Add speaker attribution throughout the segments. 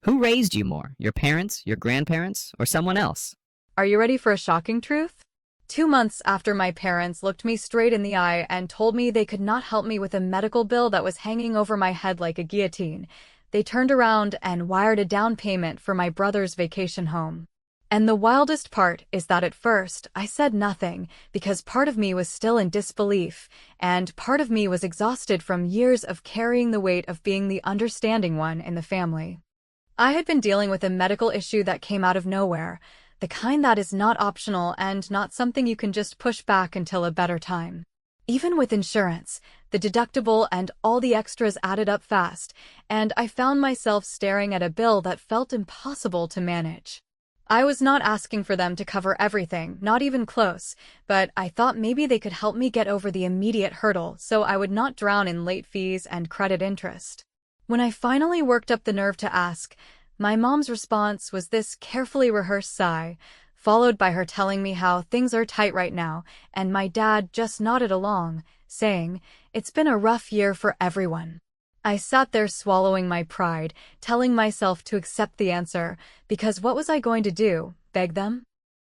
Speaker 1: Who raised you more, your parents, your grandparents, or someone else?
Speaker 2: Are you ready for a shocking truth? 2 months after my parents looked me straight in the eye and told me they could not help me with a medical bill that was hanging over my head like a guillotine, they turned around and wired a down payment for my brother's vacation home. And the wildest part is that at first, I said nothing because part of me was still in disbelief, and part of me was exhausted from years of carrying the weight of being the understanding one in the family. I had been dealing with a medical issue that came out of nowhere, the kind that is not optional and not something you can just push back until a better time. Even with insurance, the deductible and all the extras added up fast, and I found myself staring at a bill that felt impossible to manage. I was not asking for them to cover everything, not even close, but I thought maybe they could help me get over the immediate hurdle so I would not drown in late fees and credit interest. When I finally worked up the nerve to ask, my mom's response was this carefully rehearsed sigh, followed by her telling me how things are tight right now, and my dad just nodded along, saying, "It's been a rough year for everyone." I sat there swallowing my pride, telling myself to accept the answer, because what was I going to do, beg them?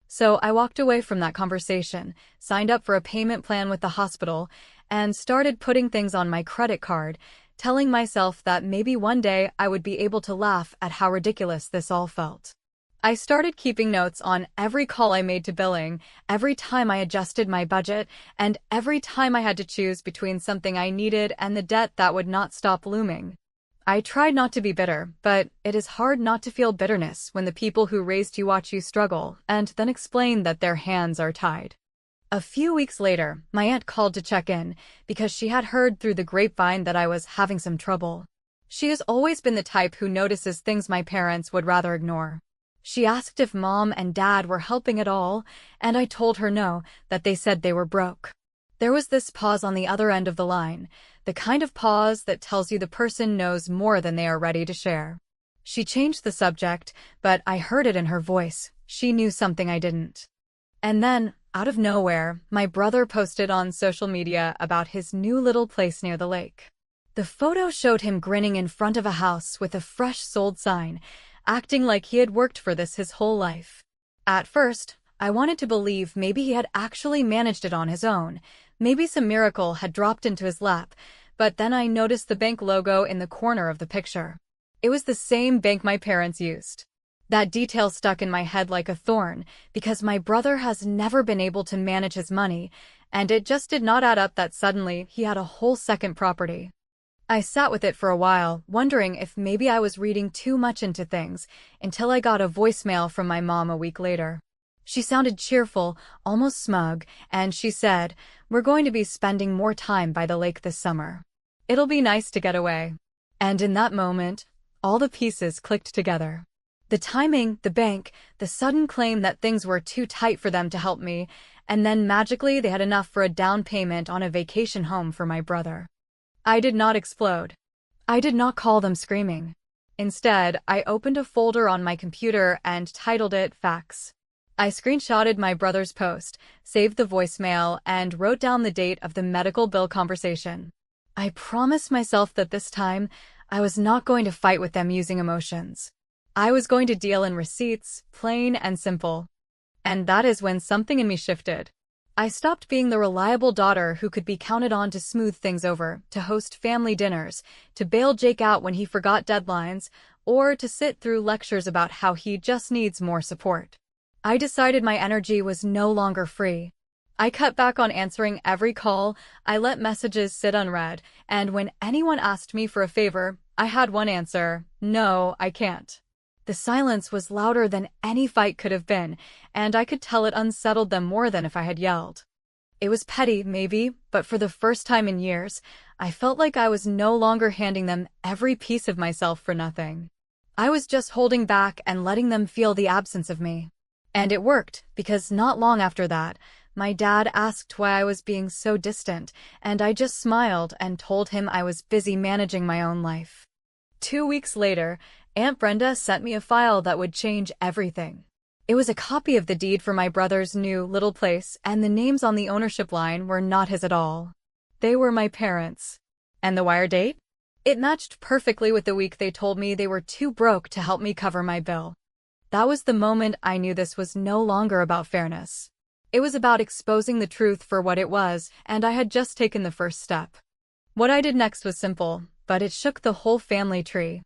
Speaker 2: So I walked away from that conversation, signed up for a payment plan with the hospital, and started putting things on my credit card, telling myself that maybe one day I would be able to laugh at how ridiculous this all felt. I started keeping notes on every call I made to billing, every time I adjusted my budget, and every time I had to choose between something I needed and the debt that would not stop looming. I tried not to be bitter, but it is hard not to feel bitterness when the people who raised you watch you struggle and then explain that their hands are tied. A few weeks later, my aunt called to check in because she had heard through the grapevine that I was having some trouble. She has always been the type who notices things my parents would rather ignore. She asked if Mom and Dad were helping at all, and I told her no, that they said they were broke. There was this pause on the other end of the line, the kind of pause that tells you the person knows more than they are ready to share. She changed the subject, but I heard it in her voice. She knew something I didn't. And then, out of nowhere, my brother posted on social media about his new little place near the lake. The photo showed him grinning in front of a house with a fresh sold sign, acting like he had worked for this his whole life. At first, I wanted to believe maybe he had actually managed it on his own, maybe some miracle had dropped into his lap, but then I noticed the bank logo in the corner of the picture. It was the same bank my parents used. That detail stuck in my head like a thorn, because my brother has never been able to manage his money, and it just did not add up that suddenly he had a whole second property. I sat with it for a while, wondering if maybe I was reading too much into things, until I got a voicemail from my mom a week later. She sounded cheerful, almost smug, and she said, "We're going to be spending more time by the lake this summer. It'll be nice to get away." And in that moment, all the pieces clicked together. The timing, the bank, the sudden claim that things were too tight for them to help me, and then magically they had enough for a down payment on a vacation home for my brother. I did not explode. I did not call them screaming. Instead, I opened a folder on my computer and titled it Facts. I screenshotted my brother's post, saved the voicemail, and wrote down the date of the medical bill conversation. I promised myself that this time, I was not going to fight with them using emotions. I was going to deal in receipts, plain and simple. And that is when something in me shifted. I stopped being the reliable daughter who could be counted on to smooth things over, to host family dinners, to bail Jake out when he forgot deadlines, or to sit through lectures about how he just needs more support. I decided my energy was no longer free. I cut back on answering every call, I let messages sit unread, and when anyone asked me for a favor, I had one answer: no, I can't. The silence was louder than any fight could have been, and I could tell it unsettled them more than if I had yelled. It was petty, maybe, but for the first time in years, I felt like I was no longer handing them every piece of myself for nothing. I was just holding back and letting them feel the absence of me. And it worked, because not long after that, my dad asked why I was being so distant, and I just smiled and told him I was busy managing my own life. 2 weeks later, Aunt Brenda sent me a file that would change everything. It was a copy of the deed for my brother's new little place, and the names on the ownership line were not his at all. They were my parents'. And the wire date? It matched perfectly with the week they told me they were too broke to help me cover my bill. That was the moment I knew this was no longer about fairness. It was about exposing the truth for what it was, and I had just taken the first step. What I did next was simple, but it shook the whole family tree.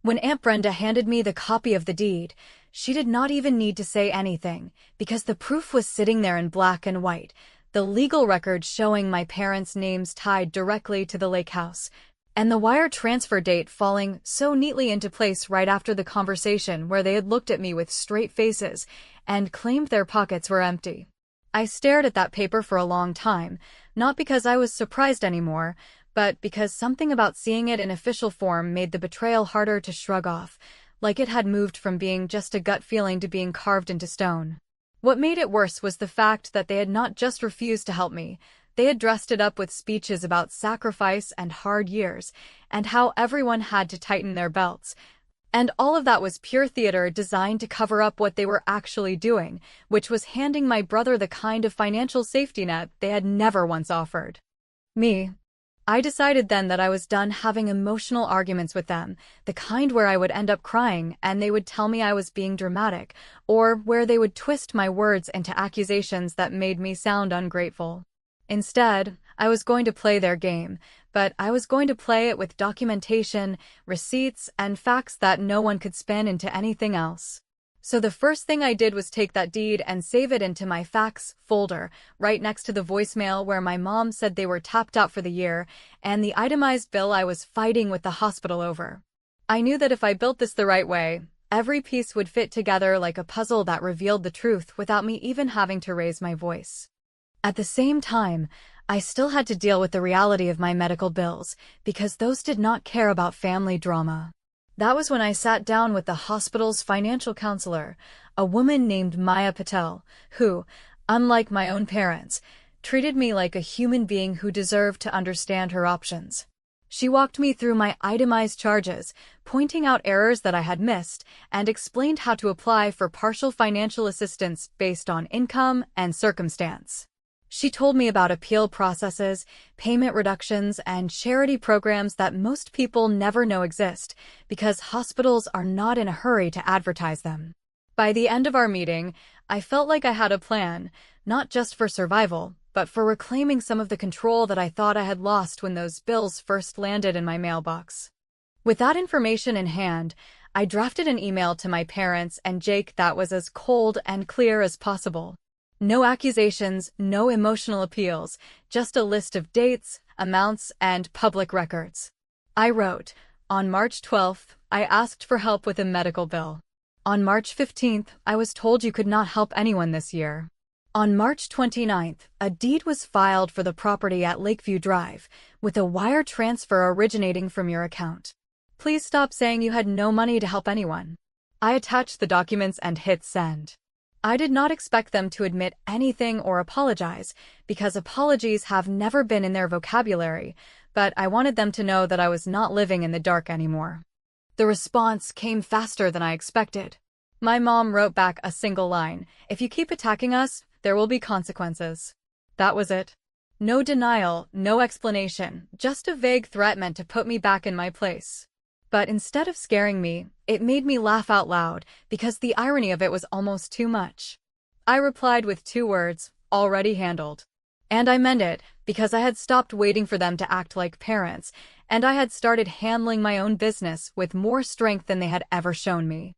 Speaker 2: When Aunt Brenda handed me the copy of the deed, she did not even need to say anything, because the proof was sitting there in black and white, the legal record showing my parents' names tied directly to the lake house, and the wire transfer date falling so neatly into place right after the conversation where they had looked at me with straight faces and claimed their pockets were empty. I stared at that paper for a long time, not because I was surprised anymore, but because something about seeing it in official form made the betrayal harder to shrug off, like it had moved from being just a gut feeling to being carved into stone. What made it worse was the fact that they had not just refused to help me, they had dressed it up with speeches about sacrifice and hard years, and how everyone had to tighten their belts. And all of that was pure theater designed to cover up what they were actually doing, which was handing my brother the kind of financial safety net they had never once offered. I decided then that I was done having emotional arguments with them, the kind where I would end up crying and they would tell me I was being dramatic, or where they would twist my words into accusations that made me sound ungrateful. Instead, I was going to play their game, but I was going to play it with documentation, receipts, and facts that no one could spin into anything else. So the first thing I did was take that deed and save it into my facts folder, right next to the voicemail where my mom said they were tapped out for the year, and the itemized bill I was fighting with the hospital over. I knew that if I built this the right way, every piece would fit together like a puzzle that revealed the truth without me even having to raise my voice. At the same time, I still had to deal with the reality of my medical bills, because those did not care about family drama. That was when I sat down with the hospital's financial counselor, a woman named Maya Patel, who, unlike my own parents, treated me like a human being who deserved to understand her options. She walked me through my itemized charges, pointing out errors that I had missed, and explained how to apply for partial financial assistance based on income and circumstance. She told me about appeal processes, payment reductions, and charity programs that most people never know exist because hospitals are not in a hurry to advertise them. By the end of our meeting, I felt like I had a plan, not just for survival, but for reclaiming some of the control that I thought I had lost when those bills first landed in my mailbox. With that information in hand, I drafted an email to my parents and Jake that was as cold and clear as possible. No accusations, no emotional appeals, just a list of dates, amounts, and public records. I wrote, on March 12th, I asked for help with a medical bill. On March 15th, I was told you could not help anyone this year. On March 29th, a deed was filed for the property at Lakeview Drive, with a wire transfer originating from your account. Please stop saying you had no money to help anyone. I attached the documents and hit send. I did not expect them to admit anything or apologize, because apologies have never been in their vocabulary, but I wanted them to know that I was not living in the dark anymore. The response came faster than I expected. My mom wrote back a single line, "If you keep attacking us, there will be consequences." That was it. No denial, no explanation, just a vague threat meant to put me back in my place. But instead of scaring me, it made me laugh out loud, because the irony of it was almost too much. I replied with 2 words, "Already handled." And I meant it, because I had stopped waiting for them to act like parents, and I had started handling my own business with more strength than they had ever shown me.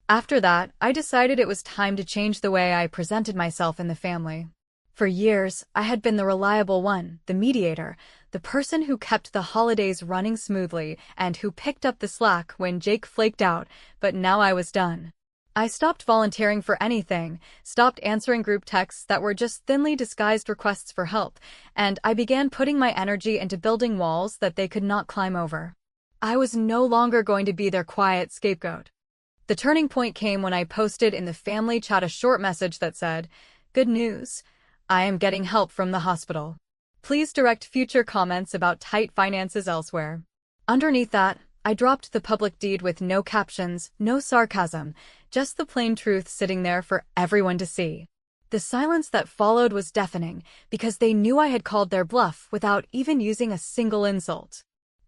Speaker 2: After that, I decided it was time to change the way I presented myself in the family. For years, I had been the reliable one, the mediator, the person who kept the holidays running smoothly and who picked up the slack when Jake flaked out, but now I was done. I stopped volunteering for anything, stopped answering group texts that were just thinly disguised requests for help, and I began putting my energy into building walls that they could not climb over. I was no longer going to be their quiet scapegoat. The turning point came when I posted in the family chat a short message that said, "Good news. I am getting help from the hospital. Please direct future comments about tight finances elsewhere." Underneath that, I dropped the public deed with no captions, no sarcasm, just the plain truth sitting there for everyone to see. The silence that followed was deafening, because they knew I had called their bluff without even using a single insult.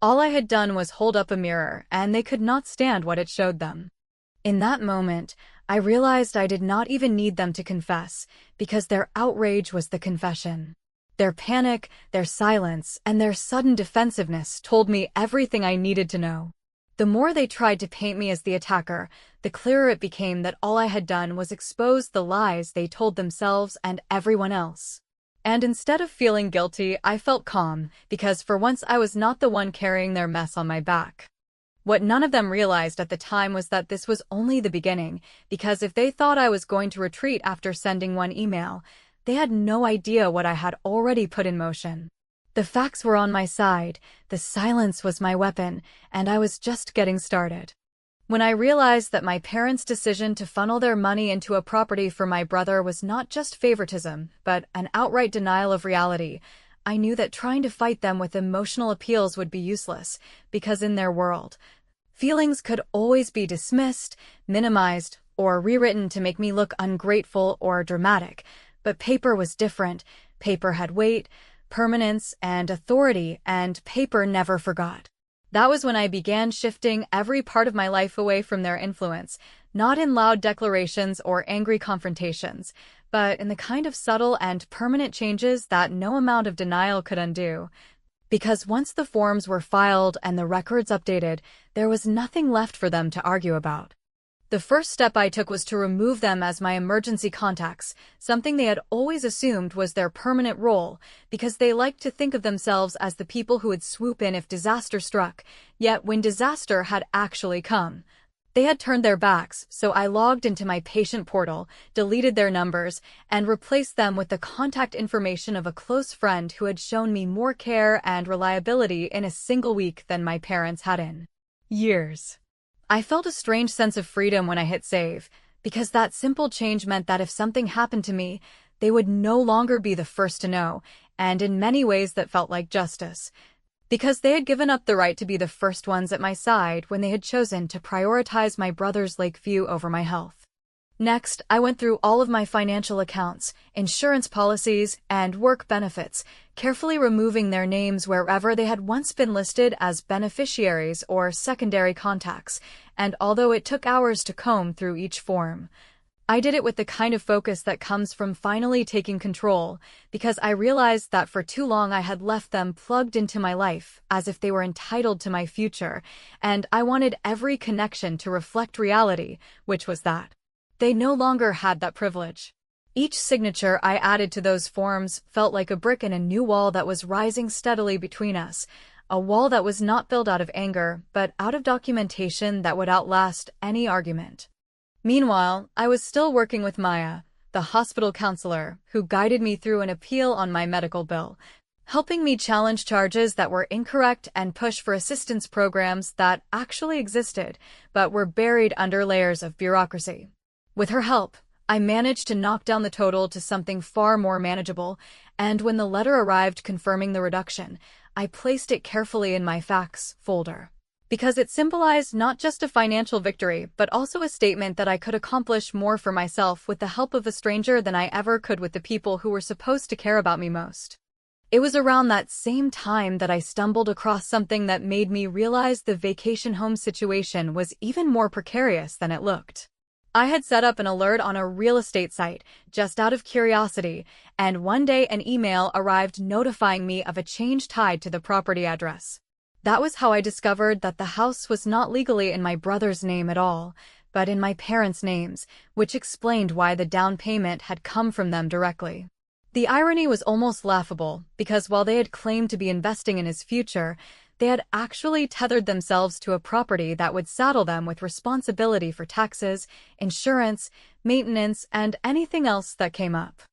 Speaker 2: All I had done was hold up a mirror, and they could not stand what it showed them. In that moment, I realized I did not even need them to confess, because their outrage was the confession. Their panic, their silence, and their sudden defensiveness told me everything I needed to know. The more they tried to paint me as the attacker, the clearer it became that all I had done was expose the lies they told themselves and everyone else. And instead of feeling guilty, I felt calm, because for once I was not the one carrying their mess on my back. What none of them realized at the time was that this was only the beginning, because if they thought I was going to retreat after sending one email, they had no idea what I had already put in motion. The facts were on my side, the silence was my weapon, and I was just getting started. When I realized that my parents' decision to funnel their money into a property for my brother was not just favoritism, but an outright denial of reality, I knew that trying to fight them with emotional appeals would be useless, because in their world, feelings could always be dismissed, minimized, or rewritten to make me look ungrateful or dramatic. But paper was different. Paper had weight, permanence, and authority, and paper never forgot. That was when I began shifting every part of my life away from their influence, not in loud declarations or angry confrontations, but in the kind of subtle and permanent changes that no amount of denial could undo. Because once the forms were filed and the records updated, there was nothing left for them to argue about. The first step I took was to remove them as my emergency contacts, something they had always assumed was their permanent role, because they liked to think of themselves as the people who would swoop in if disaster struck, yet when disaster had actually come, they had turned their backs, so I logged into my patient portal, deleted their numbers, and replaced them with the contact information of a close friend who had shown me more care and reliability in a single week than my parents had in years. I felt a strange sense of freedom when I hit save, because that simple change meant that if something happened to me, they would no longer be the first to know, and in many ways that felt like justice. Because they had given up the right to be the first ones at my side when they had chosen to prioritize my brother's Lakeview over my health. Next, I went through all of my financial accounts, insurance policies, and work benefits, carefully removing their names wherever they had once been listed as beneficiaries or secondary contacts, and although it took hours to comb through each form, I did it with the kind of focus that comes from finally taking control, because I realized that for too long I had left them plugged into my life as if they were entitled to my future, and I wanted every connection to reflect reality, which was that they no longer had that privilege. Each signature I added to those forms felt like a brick in a new wall that was rising steadily between us, a wall that was not built out of anger, but out of documentation that would outlast any argument. Meanwhile, I was still working with Maya, the hospital counselor, who guided me through an appeal on my medical bill, helping me challenge charges that were incorrect and push for assistance programs that actually existed, but were buried under layers of bureaucracy. With her help, I managed to knock down the total to something far more manageable, and when the letter arrived confirming the reduction, I placed it carefully in my facts folder. Because it symbolized not just a financial victory, but also a statement that I could accomplish more for myself with the help of a stranger than I ever could with the people who were supposed to care about me most. It was around that same time that I stumbled across something that made me realize the vacation home situation was even more precarious than it looked. I had set up an alert on a real estate site, just out of curiosity, and one day an email arrived notifying me of a change tied to the property address. That was how I discovered that the house was not legally in my brother's name at all, but in my parents' names, which explained why the down payment had come from them directly. The irony was almost laughable, because while they had claimed to be investing in his future, they had actually tethered themselves to a property that would saddle them with responsibility for taxes, insurance, maintenance, and anything else that came up.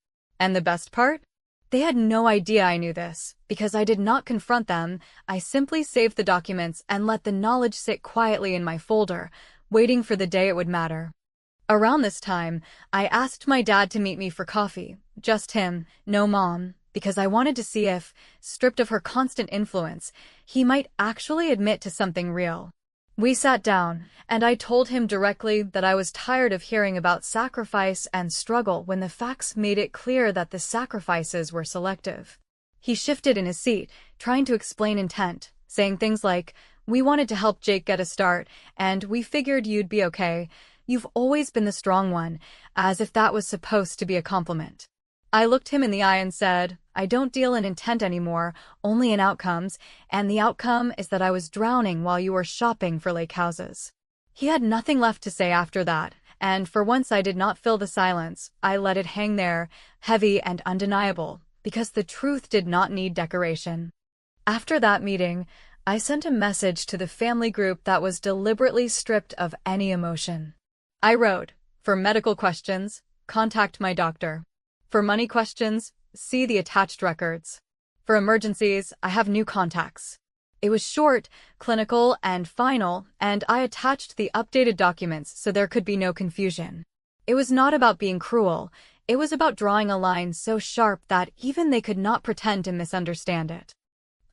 Speaker 2: And the best part? They had no idea I knew this, because I did not confront them. I simply saved the documents and let the knowledge sit quietly in my folder, waiting for the day it would matter. Around this time, I asked my dad to meet me for coffee, just him, no mom, because I wanted to see if, stripped of her constant influence, he might actually admit to something real. We sat down, and I told him directly that I was tired of hearing about sacrifice and struggle when the facts made it clear that the sacrifices were selective. He shifted in his seat, trying to explain intent, saying things like, "We wanted to help Jake get a start, and we figured you'd be okay. You've always been the strong one," as if that was supposed to be a compliment. I looked him in the eye and said, "I don't deal in intent anymore, only in outcomes, and the outcome is that I was drowning while you were shopping for lake houses." He had nothing left to say after that, and for once I did not fill the silence. I let it hang there, heavy and undeniable, because the truth did not need decoration. After that meeting, I sent a message to the family group that was deliberately stripped of any emotion. I wrote, "For medical questions, contact my doctor. For money questions, see the attached records. For emergencies, I have new contacts." It was short, clinical, and final, and I attached the updated documents so there could be no confusion. It was not about being cruel, it was about drawing a line so sharp that even they could not pretend to misunderstand it.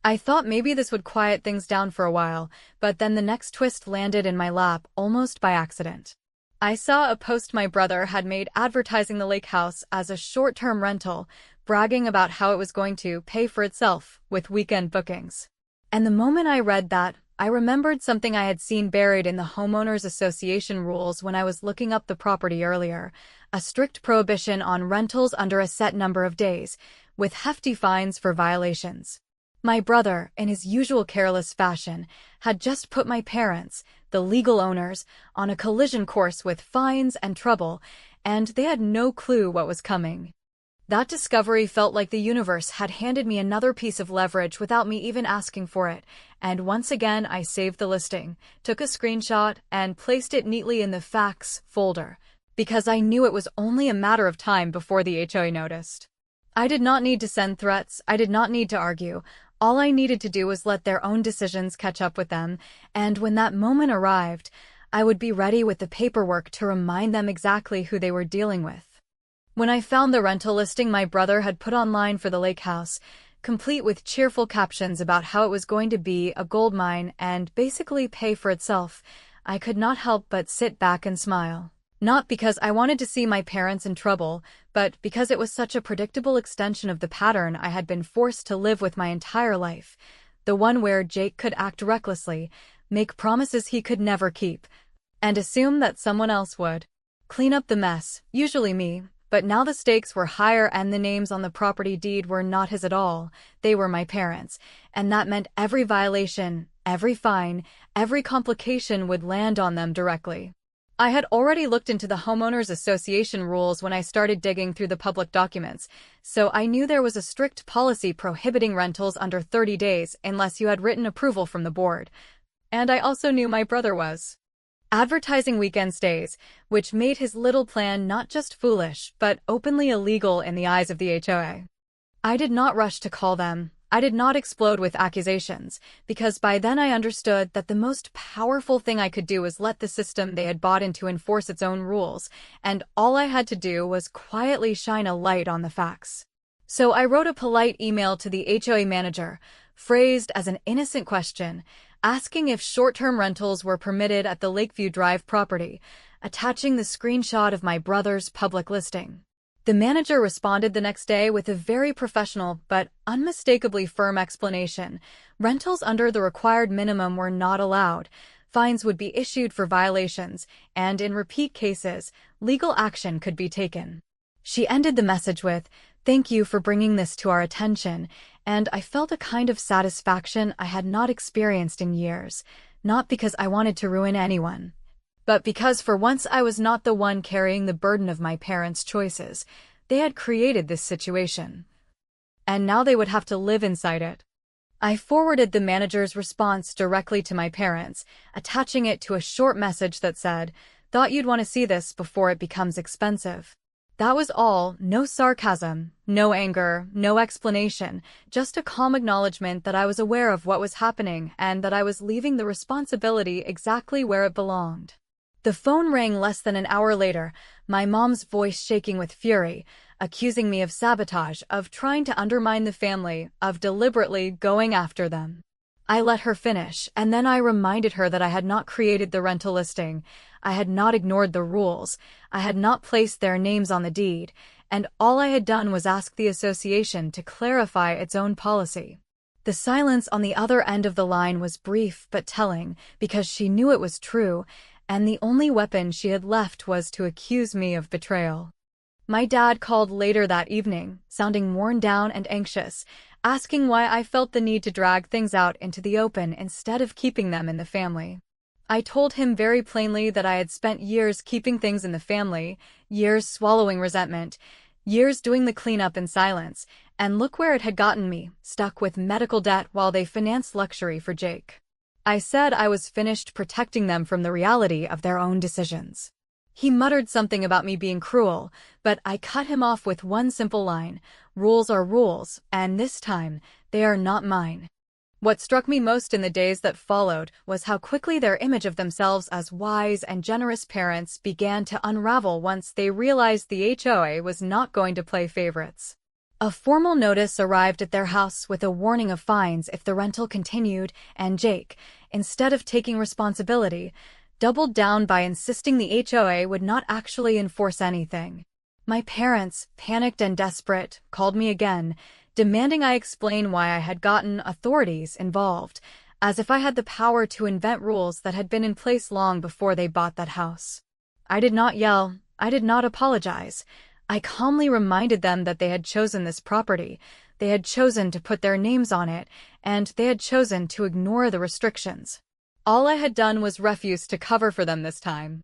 Speaker 2: I thought maybe this would quiet things down for a while, but then the next twist landed in my lap almost by accident. I saw a post my brother had made advertising the lake house as a short-term rental, bragging about how it was going to pay for itself with weekend bookings. And the moment I read that, I remembered something I had seen buried in the homeowners association rules when I was looking up the property earlier, a strict prohibition on rentals under a set number of days, with hefty fines for violations. My brother, in his usual careless fashion, had just put my parents, the legal owners, on a collision course with fines and trouble, and they had no clue what was coming. That discovery felt like the universe had handed me another piece of leverage without me even asking for it, and once again I saved the listing, took a screenshot, and placed it neatly in the facts folder, because I knew it was only a matter of time before the HOA noticed. I did not need to send threats, I did not need to argue. All I needed to do was let their own decisions catch up with them, and when that moment arrived, I would be ready with the paperwork to remind them exactly who they were dealing with. When I found the rental listing my brother had put online for the lake house, complete with cheerful captions about how it was going to be a gold mine and basically pay for itself, I could not help but sit back and smile. Not because I wanted to see my parents in trouble, but because it was such a predictable extension of the pattern I had been forced to live with my entire life, the one where Jake could act recklessly, make promises he could never keep, and assume that someone else would clean up the mess, usually me. But now the stakes were higher and the names on the property deed were not his at all, they were my parents', and that meant every violation, every fine, every complication would land on them directly. I had already looked into the homeowners association rules when I started digging through the public documents, so I knew there was a strict policy prohibiting rentals under 30 days unless you had written approval from the board. And I also knew my brother was advertising weekend stays, which made his little plan not just foolish, but openly illegal in the eyes of the HOA. I did not rush to call them. I did not explode with accusations, because by then I understood that the most powerful thing I could do was let the system they had bought into enforce its own rules, and all I had to do was quietly shine a light on the facts. So I wrote a polite email to the HOA manager, phrased as an innocent question, asking if short-term rentals were permitted at the Lakeview Drive property, attaching the screenshot of my brother's public listing. The manager responded the next day with a very professional but unmistakably firm explanation. Rentals under the required minimum were not allowed, fines would be issued for violations, and in repeat cases, legal action could be taken. She ended the message with, "Thank you for bringing this to our attention," and I felt a kind of satisfaction I had not experienced in years, not because I wanted to ruin anyone, but because for once I was not the one carrying the burden of my parents' choices. They had created this situation, and now they would have to live inside it. I forwarded the manager's response directly to my parents, attaching it to a short message that said, "Thought you'd want to see this before it becomes expensive." That was all, no sarcasm, no anger, no explanation, just a calm acknowledgement that I was aware of what was happening and that I was leaving the responsibility exactly where it belonged. The phone rang less than an hour later, my mom's voice shaking with fury, accusing me of sabotage, of trying to undermine the family, of deliberately going after them. I let her finish, and then I reminded her that I had not created the rental listing, I had not ignored the rules, I had not placed their names on the deed, and all I had done was ask the association to clarify its own policy. The silence on the other end of the line was brief but telling, because she knew it was true, and the only weapon she had left was to accuse me of betrayal. My dad called later that evening, sounding worn down and anxious, asking why I felt the need to drag things out into the open instead of keeping them in the family. I told him very plainly that I had spent years keeping things in the family, years swallowing resentment, years doing the cleanup in silence, and look where it had gotten me, stuck with medical debt while they financed luxury for Jake. I said I was finished protecting them from the reality of their own decisions. He muttered something about me being cruel, but I cut him off with one simple line: rules are rules, and this time, they are not mine. What struck me most in the days that followed was how quickly their image of themselves as wise and generous parents began to unravel once they realized the HOA was not going to play favorites. A formal notice arrived at their house with a warning of fines if the rental continued, and Jake, instead of taking responsibility, doubled down by insisting the HOA would not actually enforce anything. My parents, panicked and desperate, called me again, demanding I explain why I had gotten authorities involved, as if I had the power to invent rules that had been in place long before they bought that house. I did not yell, I did not apologize. I calmly reminded them that they had chosen this property, they had chosen to put their names on it, and they had chosen to ignore the restrictions. All I had done was refuse to cover for them this time.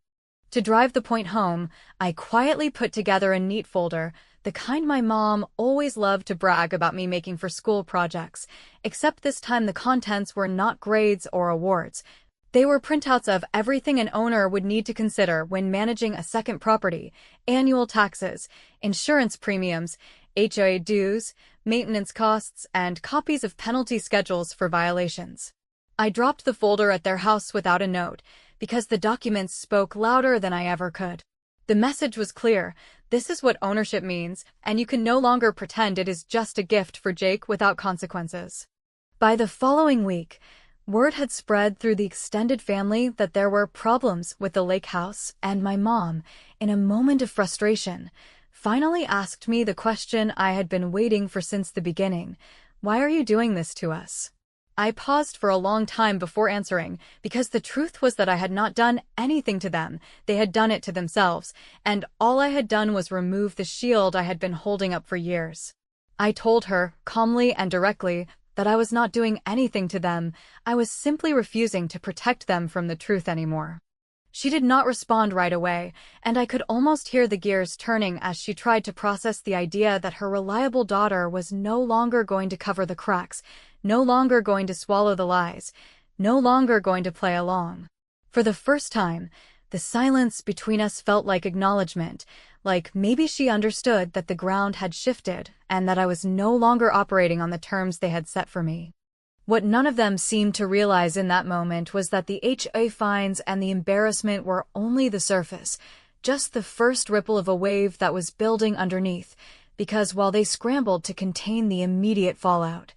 Speaker 2: To drive the point home, I quietly put together a neat folder, the kind my mom always loved to brag about me making for school projects, except this time the contents were not grades or awards. They were printouts of everything an owner would need to consider when managing a second property: annual taxes, insurance premiums, HOA dues, maintenance costs, and copies of penalty schedules for violations. I dropped the folder at their house without a note, because the documents spoke louder than I ever could. The message was clear: this is what ownership means, and you can no longer pretend it is just a gift for Jake without consequences. By the following week, word had spread through the extended family that there were problems with the lake house, and my mom, in a moment of frustration, finally asked me the question I had been waiting for since the beginning: why are you doing this to us? I paused for a long time before answering, because the truth was that I had not done anything to them. They had done it to themselves, and all I had done was remove the shield I had been holding up for years. I told her, calmly and directly, that I was not doing anything to them. I was simply refusing to protect them from the truth anymore. She did not respond right away, and I could almost hear the gears turning as she tried to process the idea that her reliable daughter was no longer going to cover the cracks, no longer going to swallow the lies, no longer going to play along. For the first time, the silence between us felt like acknowledgement, like maybe she understood that the ground had shifted and that I was no longer operating on the terms they had set for me. What none of them seemed to realize in that moment was that the HOA fines and the embarrassment were only the surface, just the first ripple of a wave that was building underneath, because while they scrambled to contain the immediate fallout,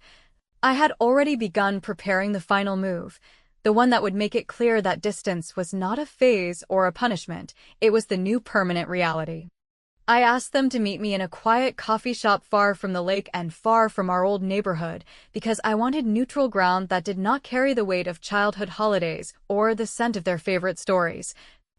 Speaker 2: I had already begun preparing the final move, the one that would make it clear that distance was not a phase or a punishment, it was the new permanent reality. I asked them to meet me in a quiet coffee shop far from the lake and far from our old neighborhood, because I wanted neutral ground that did not carry the weight of childhood holidays or the scent of their favorite stories.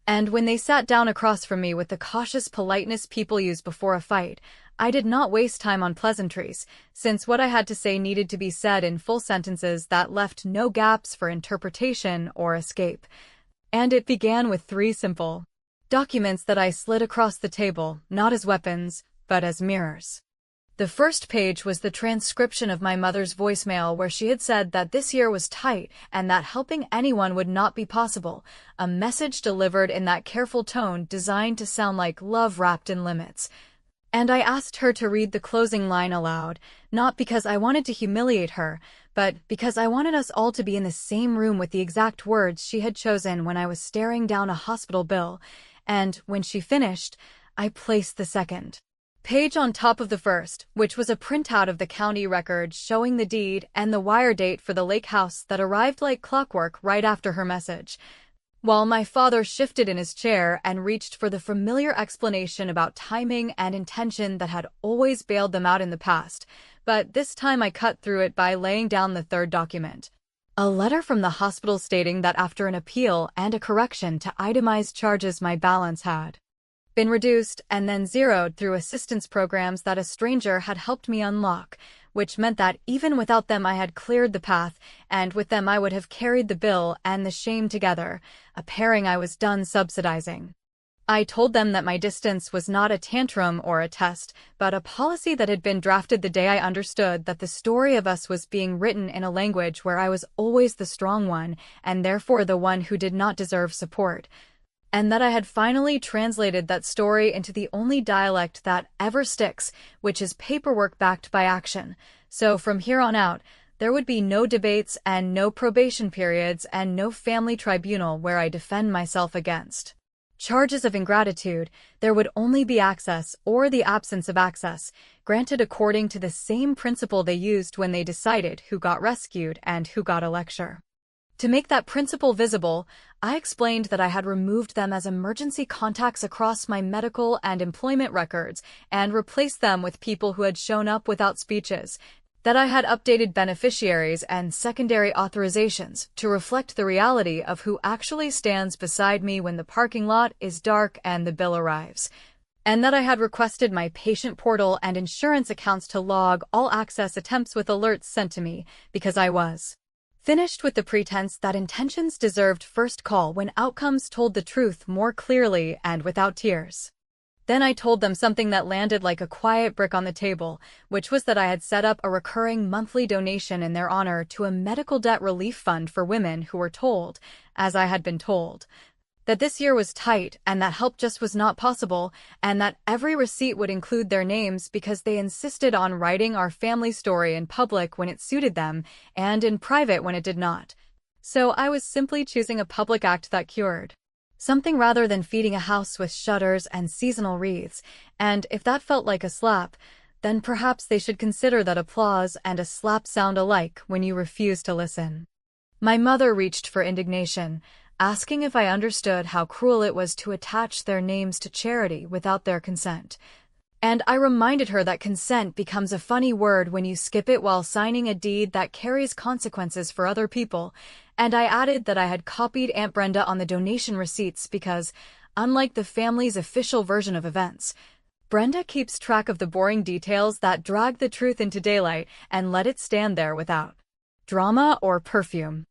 Speaker 2: And when they sat down across from me with the cautious politeness people use before a fight, I did not waste time on pleasantries, since what I had to say needed to be said in full sentences that left no gaps for interpretation or escape. And it began with 3 simple documents that I slid across the table, not as weapons, but as mirrors. The first page was the transcription of my mother's voicemail where she had said that this year was tight and that helping anyone would not be possible, a message delivered in that careful tone designed to sound like love wrapped in limits. And I asked her to read the closing line aloud, not because I wanted to humiliate her, but because I wanted us all to be in the same room with the exact words she had chosen when I was staring down a hospital bill. And when she finished, I placed the second page on top of the first, which was a printout of the county record showing the deed and the wire date for the lake house that arrived like clockwork right after her message. While my father shifted in his chair and reached for the familiar explanation about timing and intention that had always bailed them out in the past, but this time I cut through it by laying down the third document. A letter from the hospital stating that after an appeal and a correction to itemized charges my balance had been reduced and then zeroed through assistance programs that a stranger had helped me unlock, which meant that even without them I had cleared the path, and with them I would have carried the bill and the shame together, a pairing I was done subsidizing. I told them that my distance was not a tantrum or a test, but a policy that had been drafted the day I understood that the story of us was being written in a language where I was always the strong one, and therefore the one who did not deserve support, and that I had finally translated that story into the only dialect that ever sticks, which is paperwork backed by action. So from here on out, there would be no debates and no probation periods and no family tribunal where I defend myself against charges of ingratitude. There would only be access, or the absence of access, granted according to the same principle they used when they decided who got rescued and who got a lecture. To make that principle visible, I explained that I had removed them as emergency contacts across my medical and employment records and replaced them with people who had shown up without speeches, that I had updated beneficiaries and secondary authorizations to reflect the reality of who actually stands beside me when the parking lot is dark and the bill arrives, and that I had requested my patient portal and insurance accounts to log all access attempts with alerts sent to me, because I was finished with the pretense that intentions deserved first call when outcomes told the truth more clearly and without tears. Then I told them something that landed like a quiet brick on the table, which was that I had set up a recurring monthly donation in their honor to a medical debt relief fund for women who were told, as I had been told, that this year was tight and that help just was not possible, and that every receipt would include their names because they insisted on writing our family story in public when it suited them and in private when it did not. So I was simply choosing a public act that cured something rather than feeding a house with shutters and seasonal wreaths, and if that felt like a slap, then perhaps they should consider that applause and a slap sound alike when you refuse to listen. My mother reached for indignation, asking if I understood how cruel it was to attach their names to charity without their consent. And I reminded her that consent becomes a funny word when you skip it while signing a deed that carries consequences for other people, and I added that I had copied Aunt Brenda on the donation receipts because, unlike the family's official version of events, Brenda keeps track of the boring details that drag the truth into daylight and let it stand there without drama or perfume.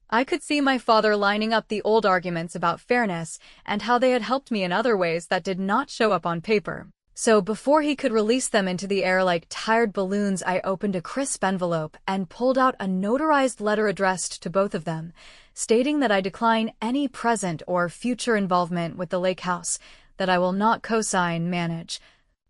Speaker 2: I could see my father lining up the old arguments about fairness and how they had helped me in other ways that did not show up on paper. So before he could release them into the air like tired balloons, I opened a crisp envelope and pulled out a notarized letter addressed to both of them, stating that I decline any present or future involvement with the lake house, that I will not co-sign, manage,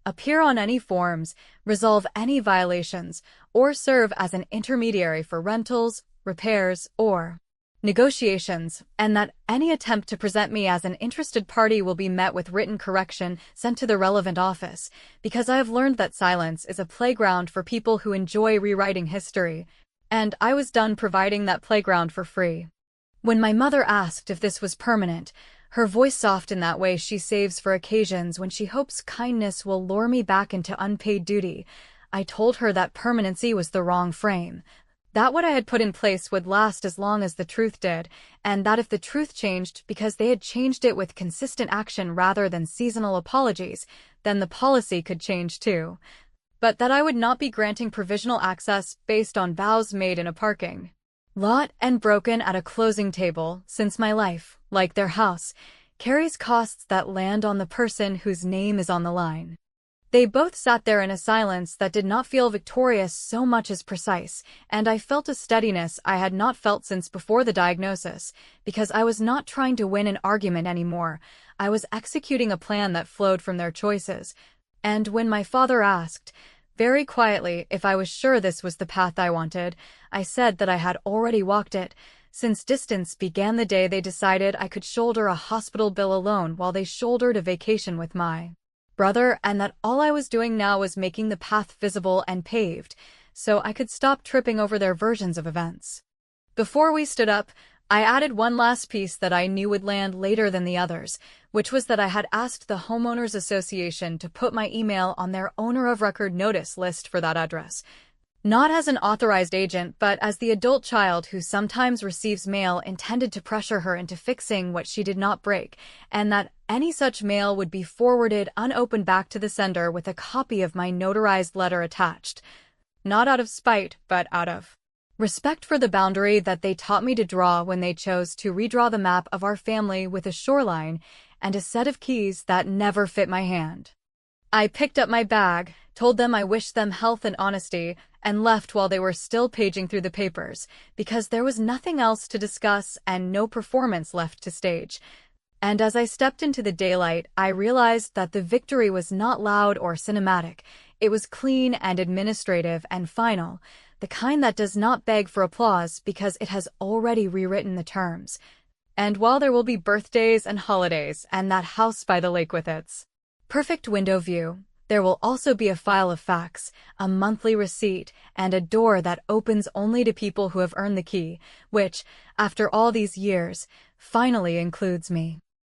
Speaker 2: appear on any forms, resolve any violations, or serve as an intermediary for rentals, repairs, or negotiations, and that any attempt to present me as an interested party will be met with written correction sent to the relevant office, because I have learned that silence is a playground for people who enjoy rewriting history, and I was done providing that playground for free. When my mother asked if this was permanent, her voice soft in that way she saves for occasions when she hopes kindness will lure me back into unpaid duty, I told her that permanency was the wrong frame, that what I had put in place would last as long as the truth did, and that if the truth changed because they had changed it with consistent action rather than seasonal apologies, then the policy could change too. But that I would not be granting provisional access based on vows made in a parking lot and broken at a closing table, since my life, like their house, carries costs that land on the person whose name is on the line. They both sat there in a silence that did not feel victorious so much as precise, and I felt a steadiness I had not felt since before the diagnosis, because I was not trying to win an argument anymore. I was executing a plan that flowed from their choices. And when my father asked, very quietly, if I was sure this was the path I wanted, I said that I had already walked it, since distance began the day they decided I could shoulder a hospital bill alone while they shouldered a vacation with my brother, and that all I was doing now was making the path visible and paved, so I could stop tripping over their versions of events. Before we stood up, I added one last piece that I knew would land later than the others, which was that I had asked the Homeowners Association to put my email on their owner of record notice list for that address, Not as an authorized agent, but as the adult child who sometimes receives mail intended to pressure her into fixing what she did not break, and that any such mail would be forwarded unopened back to the sender with a copy of my notarized letter attached. Not out of spite, but out of respect for the boundary that they taught me to draw when they chose to redraw the map of our family with a shoreline and a set of keys that never fit my hand. I picked up my bag, told them I wished them health and honesty, and left while they were still paging through the papers, because there was nothing else to discuss and no performance left to stage. And as I stepped into the daylight, I realized that the victory was not loud or cinematic. It was clean and administrative and final, the kind that does not beg for applause because it has already rewritten the terms. And while there will be birthdays and holidays and that house by the lake with its perfect window view, there will also be a file of facts, a monthly receipt, and a door that opens only to people who have earned the key, which, after all these years, finally includes me.